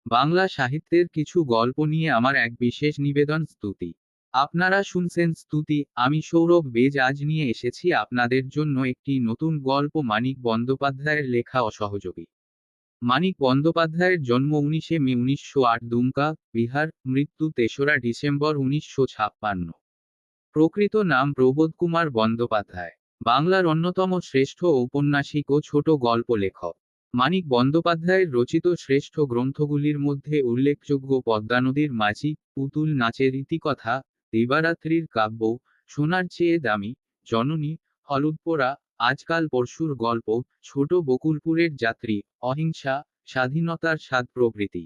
বাংলা সাহিত্যের কিছু গল্প নিয়ে আমার এক বিশেষ নিবেদন স্তুতি। আপনারা শুনছেন স্তুতি, আমি সৌরভ বেজ আজ নিয়ে এসেছি আপনাদের জন্য একটি নতুন গল্প মানিক বন্দ্যোপাধ্যায়ের লেখা অসহযোগী। মানিক বন্দ্যোপাধ্যায়ের জন্ম 19শে মে 1908 দুমকা, বিহার, মৃত্যু 3রা ডিসেম্বর 1956। প্রকৃত নাম প্রবোধ কুমার বন্দ্যোপাধ্যায়। বাংলার অন্যতম শ্রেষ্ঠ ঔপন্যাসিক ও ছোট গল্প লেখক। মানিক বন্দ্যোপাধ্যায়ের রচিত শ্রেষ্ঠ গ্রন্থগুলির মধ্যে উল্লেখযোগ্য পদ্মা নদীর মাঝি, পুতুল নাচের ইতিকথা, দিবারাত্রির কাব্য, সোনার চেয়ে দামি, জননী, হলুদপোড়া, আজকাল পরশুর গল্প, ছোট বকুলপুরের যাত্রী, অহিংসা, স্বাধীনতার স্বাদ প্রভৃতি।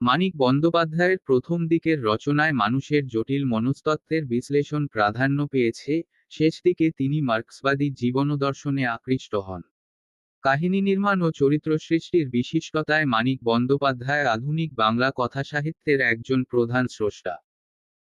মানিক বন্দ্যোপাধ্যায়ের প্রথম দিকের রচনায় মানুষের জটিল মনস্তত্ত্বের বিশ্লেষণ প্রাধান্য পেয়েছে, শেষ দিকে তিনি মার্ক্সবাদী জীবনদর্শনে আকৃষ্ট হন। কাহিনী নির্মাণ ও চরিত্র সৃষ্টির বিশিষ্টতায় মানিক বন্দ্যোপাধ্যায় আধুনিক বাংলা কথাসাহিত্যের একজন প্রধান স্রষ্টা।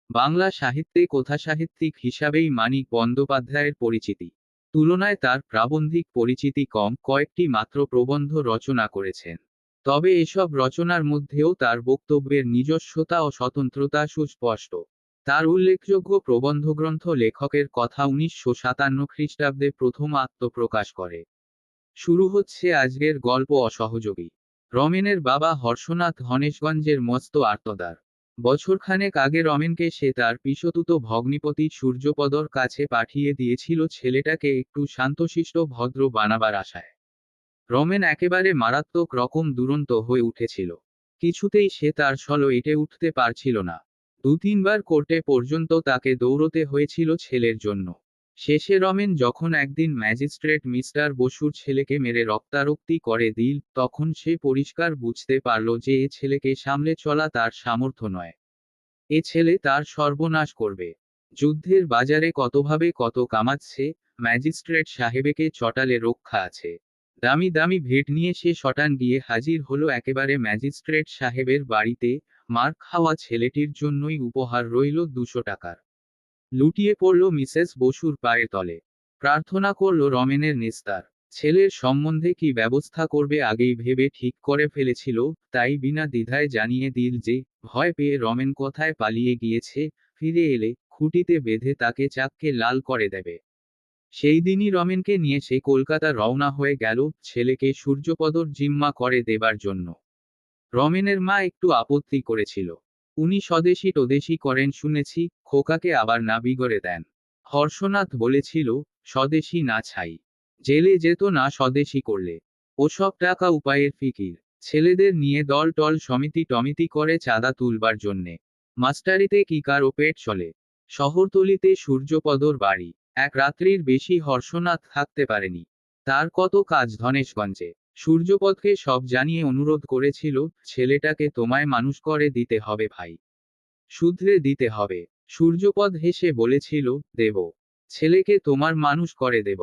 বাংলা সাহিত্যে কথাসাহিত্যিক হিসাবেই মানিক বন্দ্যোপাধ্যায়ের পরিচিতি। তুলনায় তার প্রাবন্ধিক পরিচিতি কম, কয়েকটি মাত্র প্রবন্ধ রচনা করেছেন। তবে এসব রচনার মধ্যেও তার বক্তব্যের নিজস্বতা ও স্বতন্ত্রতা সুস্পষ্ট। তার উল্লেখযোগ্য প্রবন্ধগ্রন্থ লেখকের কথা 1957 খ্রিস্টাব্দে প্রথম আত্মপ্রকাশ করে। শুরু হচ্ছে আজকের গল্প অসহযোগী। রমেনের বাবা হর্ষনাথ ধনেশগঞ্জের মস্ত আর্তদার। বছরখানেক আগে রমেনকে সে তার পিসতুত ভগ্নিপতি সূর্যপদর কাছে পাঠিয়ে দিয়েছিল ছেলেটাকে একটু শান্তশিষ্ট ভদ্র বানাবার আশায়। রমেন একেবারে মারাত্মক রকম দুরন্ত হয়ে উঠেছিল। কিছুতেই সে তার সল এঁটে উঠতে পারছিল না। 2-3 বার কোর্টে পর্যন্ত তাকে দৌড়তে হয়েছিল ছেলের জন্য। শেষে রমেন যখন একদিন ম্যাজিস্ট্রেট মিস্টার বসুর ছেলেকে মেরে রক্তারক্তি করে দিল, তখন সে পরিষ্কার বুঝতে পারল যে এ ছেলেকে সামলে চলা তার সামর্থ্য নয়। এ ছেলে তার সর্বনাশ করবে। যুদ্ধের বাজারে কতভাবে কত কামাচ্ছে, ম্যাজিস্ট্রেট সাহেবেকে চটালে রক্ষা আছে। দামি দামি ভেট নিয়ে সে শটান গিয়ে হাজির হলো একেবারে ম্যাজিস্ট্রেট সাহেবের বাড়িতে। মার খাওয়া ছেলেটির জন্যই উপহার রইল 200 টাকার। লুটিয়ে পড়ল মিসেস বসুর পায়ের তলে। প্রার্থনা করল রমেনের নিস্তার। ছেলের সম্বন্ধে কি ব্যবস্থা করবে আগেই ভেবে ঠিক করে ফেলেছিল, তাই বিনা দ্বিধায় জানিয়ে দিল যে, ভয় পেয়ে রমেন কোথায় পালিয়ে গিয়েছে, ফিরে এলে খুঁটিতে বেঁধে তাকে চাককে লাল করে দেবে। সেই দিনই রমেনকে নিয়ে সে কলকাতা রওনা হয়ে গেল, ছেলেকে সূর্যপদর জিম্মা করে দেবার জন্য। রমেনের মা একটু আপত্তি করেছিল। উনি স্বদেশী টদেশী করেন শুনেছি, খোকাকে আবার না বিগড়ে দেন। হর্ষনাথ বলেছিল, স্বদেশী না ছাই। জেলে যেত না স্বদেশী করলে। ওসব টাকা উপায়ের ফিকির। ছেলেদের নিয়ে দল টল সমিতি টমিতি করে চাঁদা তুলবার জন্যে। মাস্টারিতে কি কারো পেট চলে? শহরতলিতে সূর্যপদর বাড়ি। এক রাত্রির বেশি হর্ষনাথ থাকতে পারেনি। তার কত কাজ ধনেশগঞ্জে। সূর্যপদকে সব জানিয়ে অনুরোধ করেছিল, ছেলেটাকে তোমায় মানুষ করে দিতে হবে ভাই। শুধরে দিতে হবে। সূর্যপদ হেসে বলেছিল, দেব। ছেলেকে তোমার মানুষ করে দেব।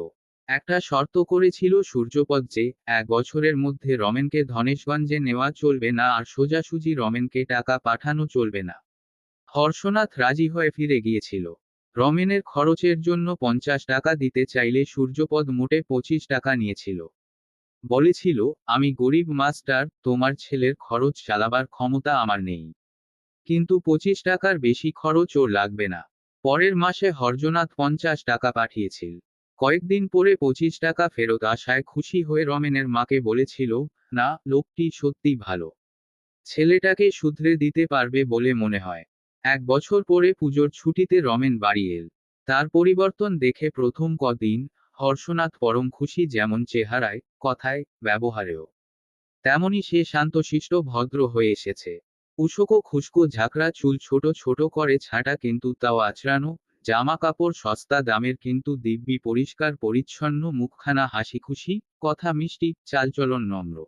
একটা শর্ত করেছিল সূর্যপদ যে, 1 বছরের মধ্যে রমেনকে ধনেশগঞ্জে নেওয়া চলবে না আর সোজাসুজি রমেনকে টাকা পাঠানো চলবে না। হর্ষনাথ রাজি হয়ে ফিরে গিয়েছিল। রমেনের খরচের জন্য 50 টাকা দিতে চাইলে সূর্যপদ মোটে 25 টাকা নিয়েছিল। বলেছিল, আমি গরিব মাস্টার, তোমার ছেলের খরচ চালাবার ক্ষমতা আমার নেই। কিন্তু 25 টাকার বেশি খরচ ওর লাগবে না। পরের মাসে হরজনাথ 50 টাকা পাঠিয়েছিল। কয়েকদিন পরে 25 টাকা ফেরত আসায় খুশি হয়ে রমেনের মাকে বলেছিল, না, লোকটি সত্যি ভালো। ছেলেটাকে শুধরে দিতে পারবে বলে মনে হয়। 1 বছর পরে পুজোর ছুটিতে রমেন বাড়ি এল। তার পরিবর্তন দেখে প্রথম কদিন হর্ষনাথ পরম খুশি, যেমন চেহারায়, কথায়, ব্যবহারেও। তেমনি সে শান্তশিষ্ট ভদ্র হয়ে এসেছে। উস্কো খুস্কো ঝাঁকড়া চুল ছোট ছোট করে ছাঁটা কিন্তু তাও আঁচড়ানো, জামা কাপড় সস্তা দামের কিন্তু দিব্যি পরিষ্কার পরিচ্ছন্ন, মুখখানা হাসি খুশি, কথা মিষ্টি, চালচলন নম্র।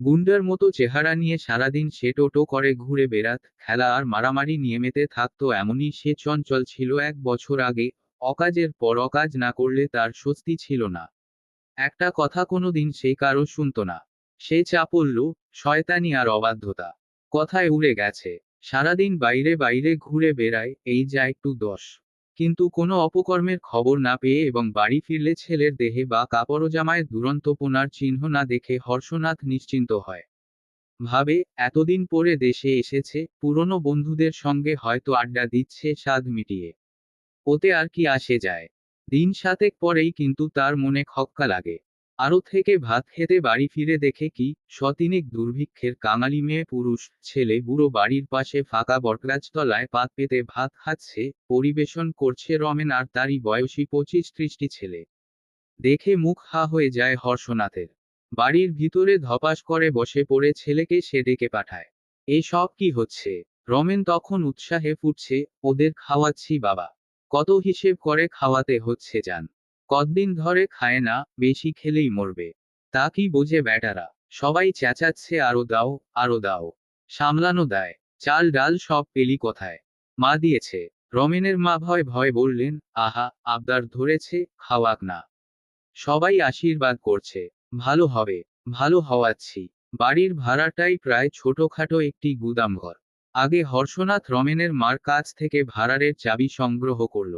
গুন্ডার মতো চেহারা নিয়ে সারাদিন সে টোটো করে ঘুরে বেড়াত, খেলা আর মারামারি নিয়ে মেতে থাকতো। এমনই সে চঞ্চল ছিল 1 বছর আগে। অকাজের পর অকাজ না করলে তার স্বস্তি ছিল না। একটা কথা কোনোদিন সে কারো শুনত না। সে চাপল্য, শয়তানি আর অবাধ্যতা। কথায় উড়ে গেছে। সারাদিন বাইরে বাইরে ঘুরে বেড়ায়, এই যা একটু দোষ। কিন্তু কোনো অপকর্মের খবর না পেয়ে এবং বাড়ি ফিরলে ছেলের দেহে বা কাপড়জামায় দুরন্তপনার চিহ্ন না দেখে হর্ষনাথ নিশ্চিন্ত হয়। ভাবে এতদিন পরে দেশে এসেছে, পুরনো বন্ধুদের সঙ্গে হয়তো আড্ডা দিচ্ছে স্বাদ মিটিয়ে। ওতে আর কি আসে যায়। দিন সাতেক পরেই কিন্তু তার মনে খক্কা লাগে। আরো থেকে ভাত খেতে বাড়ি ফিরে দেখে কি, শতিনেক দুর্ভিক্ষের কাঙালি মেয়ে পুরুষ ছেলে বুড়ো বাড়ির পাশে ফাঁকা বটগাছতলায় পাত পেতে ভাত খাচ্ছে, পরিবেশন করছে রমেন আর তারই বয়সী 25-30টি ছেলে। দেখে মুখ হা হয়ে যায় হর্ষনাথের। বাড়ির ভিতরে ধপাস করে বসে পড়ে ছেলেকে সে ডেকে পাঠায়। এ সব কি হচ্ছে? রমেন তখন উৎসাহে ফুটছে, ওদের খাওয়াচ্ছি বাবা। কত হিসেব করে খাওয়াতে হচ্ছে জান। কতদিন ধরে খায় না, বেশি খেলেই মরবে। তা কি বোঝে ব্যাটারা? সবাই চেঁচাচ্ছে আরো দাও, আরো দাও। সামলানো দায়। চাল ডাল সব পেলি কোথায়? মা দিয়েছে। রমেনের মা ভয় ভয় বললেন, আহা, আবদার ধরেছে, খাওয়াক না। সবাই আশীর্বাদ করছে। ভালো হবে, ভালো হওয়াচ্ছি। বাড়ির ভাড়াটাই প্রায় ছোটখাটো একটি গুদামঘর। আগে হর্ষনাথ রমেনের মার কাছ থেকে ভাড়ারের চাবি সংগ্রহ করল।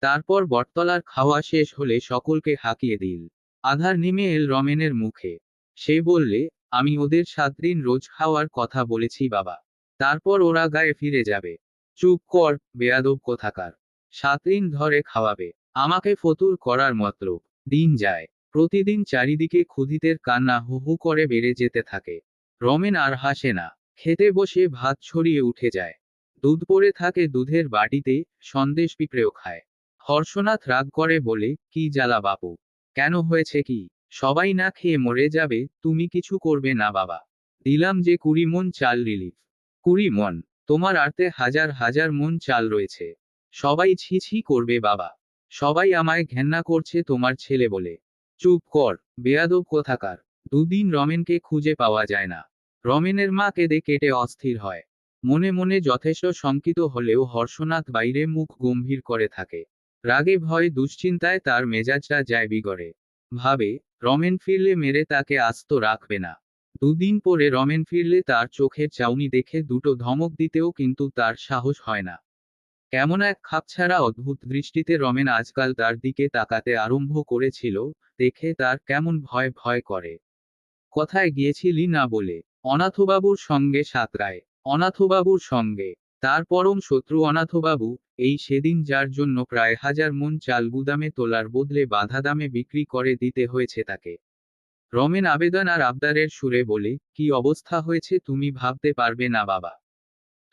তারপর বটতলার খাওয়া শেষ হলে সকলকে হাঁকিয়ে দিল। আধার নেমে এল রমেনের মুখে। সে বললে, আমি ওদের 7 দিন রোজ খাওয়ার কথা বলেছি বাবা। তারপর ওরা গায়ে ফিরে যাবে। চুপ কর, বেয়াদব কোথাকার। 7 দিন ধরে খাওয়াবে। আমাকে ফতুর করার মতলব। দিন যায়। প্রতিদিন চারিদিকে ক্ষুধিতের কান্না হু হু করে বেড়ে যেতে থাকে। রমেন আর হাসে না। খেতে বসে ভাত ছড়িয়ে উঠে যায়। দুধ পড়ে থাকে দুধের বাটিতে, সন্দেশ পিঁপড়েও খায়। হর্ষনাথ রাগ করে বলে, কি জ্বালা বাপু। কেন হয়েছে কি? সবাই না খেয়ে মরে যাবে, তুমি কিছু করবে না বাবা। দিলাম যে 20 মণ চাল রিলিফ। 20 মণ? তোমার আর্তে হাজার হাজার মণ চাল রয়েছে। সবাই ছি ছি করবে বাবা। সবাই আমায় ঘেন্না করছে তোমার ছেলে বলে। চুপ কর, বেয়াদব কোথাকার। দুদিন রমেনকে খুঁজে পাওয়া যায় না। রমেনের মা কেঁদে কেটে অস্থির হয়। মনে মনে যথেষ্ট শঙ্কিত হলেও হর্ষনাথ বাইরে মুখ গম্ভীর করে থাকে। রাগে ভয়ে দুশ্চিন্তায় তার মেজাজটা যায় বিগড়ে। ভাবে, রমেন ফিরলে মেরে তাকে আস্ত রাখবে না। দুদিন পরে রমেন ফিরলে তার চোখের চাউনি দেখে দুটো ধমক দিতেও কিন্তু তার সাহস হয় না। কেমন এক খাপছাড়া অদ্ভুত দৃষ্টিতে রমেন আজকাল তার দিকে তাকাতে আরম্ভ করেছিল, দেখে তার কেমন ভয় ভয় করে। কোথায় গিয়েছিলি না বলে? অনাথবাবুর সঙ্গে সাঁতরায়। অনাথবাবুর সঙ্গে? তার পরম শত্রু অনাথবাবু, এই সেদিন যার জন্য প্রায় 1000 মণ চাল গুদামে তোলার বদলে বাঁধা দামে বিক্রি করে দিতে হয়েছে তাকে। রমেন আবেদন আর আবদারের সুরে বলে, কি অবস্থা হয়েছে তুমি ভাবতে পারবে না বাবা।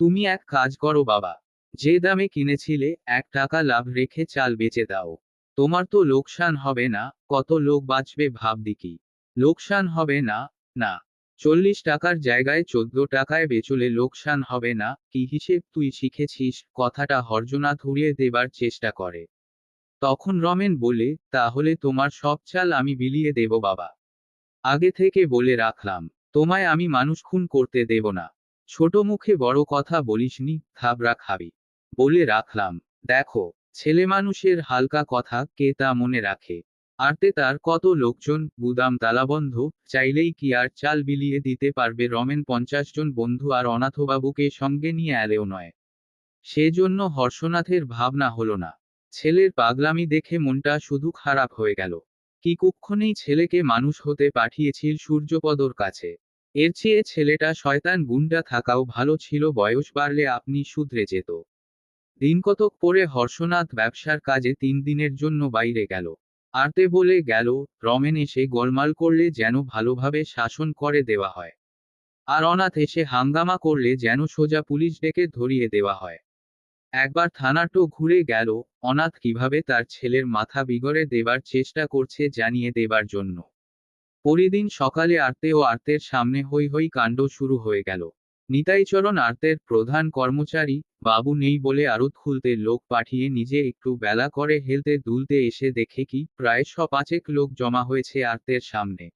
তুমি এক কাজ করো বাবা। যে দামে কিনেছিলে, 1 টাকা লাভ রেখে চাল বেচে দাও। তোমার তো লোকসান হবে না, কত লোক বাঁচবে ভাবদি কি। লোকসান হবে না? না। 40 টাকার জায়গায় 14 টাকায় বেচলে লোকসান হবে না, কি হিসেব তুই শিখেছিস? কথাটা হর্ষনাথ উড়িয়ে দেবার চেষ্টা করে। তখন রমেন বলে, তাহলে তোমার সব চাল আমি বিলিয়ে দেব বাবা। আগে থেকে বলে রাখলাম, তোমায় আমি মানুষ খুন করতে দেব না। ছোট মুখে বড় কথা বলিসনি, থাবড়া খাবি। বলে রাখলাম। দেখো, ছেলে মানুষের হালকা কথা কে তা মনে রাখে। আরতে তার কত লোকজন, গুদাম তালাবন্ধ, চাইলেই কি আর চাল বিলিয়ে দিতে পারবে রমেন 50 জন বন্ধু আর অনাথবাবুকে সঙ্গে নিয়ে এলেও নয়। সেজন্য হর্ষনাথের ভাবনা হলো না। ছেলের পাগলামি দেখে মনটা শুধু খারাপ হয়ে গেল। কি কুক্ষণেই ছেলেকে মানুষ হতে পাঠিয়েছিল সূর্যপদর কাছে। এর চেয়ে ছেলেটা শয়তান গুন্ডা থাকাও ভালো ছিল, বয়স বাড়লে আপনি শুধরে যেত। দিনকতক পরে হর্ষনাথ ব্যবসার কাজে 3 দিনের জন্য বাইরে গেল। আরতে বলে গেল, রমেন এসে গোলমাল করলে যেন ভালোভাবে শাসন করে দেওয়া হয়। আর অনাথ এসে হাঙ্গামা করলে যেন সোজা পুলিশ ডেকে ধরিয়ে দেওয়া হয়। একবার থানাটো ঘুরে গেল, অনাথ কিভাবে তার ছেলের মাথা বিগড়ে দেবার চেষ্টা করছে জানিয়ে দেবার জন্য। পরিদিন সকালে আরতে ও আরতের সামনে হৈ হৈ কাণ্ড শুরু হয়ে গেল। নিতাইচরণ আরতের প্রধান কর্মচারী, বাবু নেই বলে আড়ত খুলতে লোক পাঠিয়ে নিজে একটু বেলা করে হেলতে দুলতে এসে দেখে কি, প্রায় 5-5 লোক জমা হয়েছে আরতের সামনে।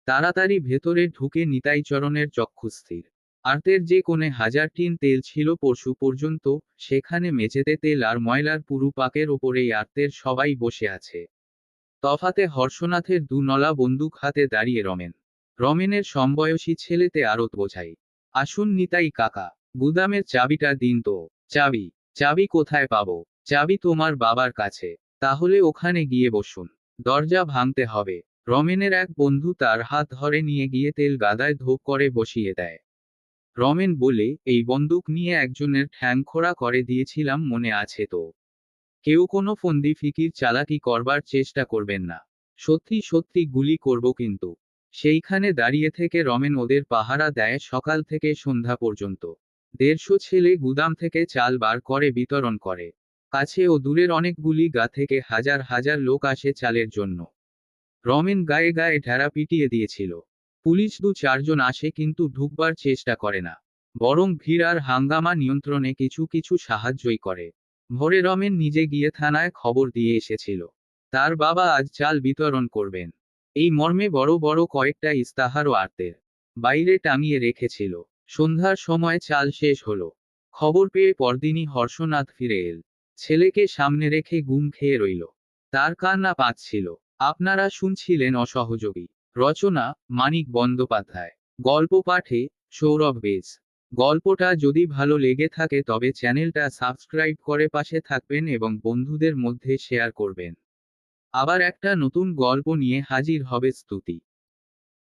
তাড়াতাড়ি ভেতরে ঢুকে নিতাইচরণের চক্ষুস্থির। আরতের যে কোণে 1000 টিন তেল ছিল পরশু পর্যন্ত, সেখানে মেঝেতে তেল আর ময়লার পুরু পাকের ওপরেই আরতের সবাই বসে আছে। তফাতে হর্ষনাথের 2 নলা বন্দুক হাতে দাঁড়িয়ে রমেন। রমেনের সমবয়সী ছেলেতে আড়ত বোঝাই। আসুন নিতাই কাকা, গুদামের চাবিটা দিন তো। চাবি? চাবি কোথায় পাবো? চাবি তোমার বাবার কাছে। তাহলে ওখানে গিয়ে বসুন। দরজা ভাঙতে হবে। রমেনের এক বন্ধু তার হাত ধরে নিয়ে গিয়ে তেল গাদায় ধোপ করে বসিয়ে দেয়। রমেন বলে, এই বন্দুক নিয়ে একজনের ঠ্যাং খোঁড়া করে দিয়েছিলাম, মনে আছে তো? কেউ কোনো ফন্দি ফিকির চালাকি করবার চেষ্টা করবেন না। সত্যি সত্যি গুলি করব কিন্তু। সেইখানে দাঁড়িয়ে থেকে রমেন ওদের পাহারা দেয় সকাল থেকে সন্ধ্যা পর্যন্ত। 150 ছেলে গুদাম থেকে চাল বার করে বিতরণ করে। কাছে ও দূরের অনেকগুলি গা থেকে হাজার হাজার লোক আসে চালের জন্য। রমেন গায়ে গায়ে ঢেরা পিটিয়ে দিয়েছিল। পুলিশ 2-4 জন আসে কিন্তু ঢুকবার চেষ্টা করে না, বরং ভিড় আর হাঙ্গামা নিয়ন্ত্রণে কিছু কিছু সাহায্যই করে। ভোরে রমেন নিজে গিয়ে থানায় খবর দিয়ে এসেছিল। তার বাবা আজ চাল বিতরণ করবেন, এই মর্মে বড় বড় কয়েকটা ইস্তাহারও আর্তের বাইরে টাঙিয়ে রেখেছিল। সন্ধ্যার সময় চাল শেষ হলো। খবর পেয়ে পরদিনই হর্ষনাথ ফিরে এল। ছেলেকে সামনে রেখে গুম খেয়ে রইল। তার কান্না পাচ্ছিল। আপনারা শুনছিলেন অসহযোগী। রচনা মানিক বন্দ্যোপাধ্যায়। গল্প পাঠে সৌরভ বেজ। গল্পটা যদি ভালো লেগে থাকে তবে চ্যানেলটা সাবস্ক্রাইব করে পাশে থাকবেন এবং বন্ধুদের মধ্যে শেয়ার করবেন। আবার একটা নতুন গল্প নিয়ে হাজির হবে স্তুতি।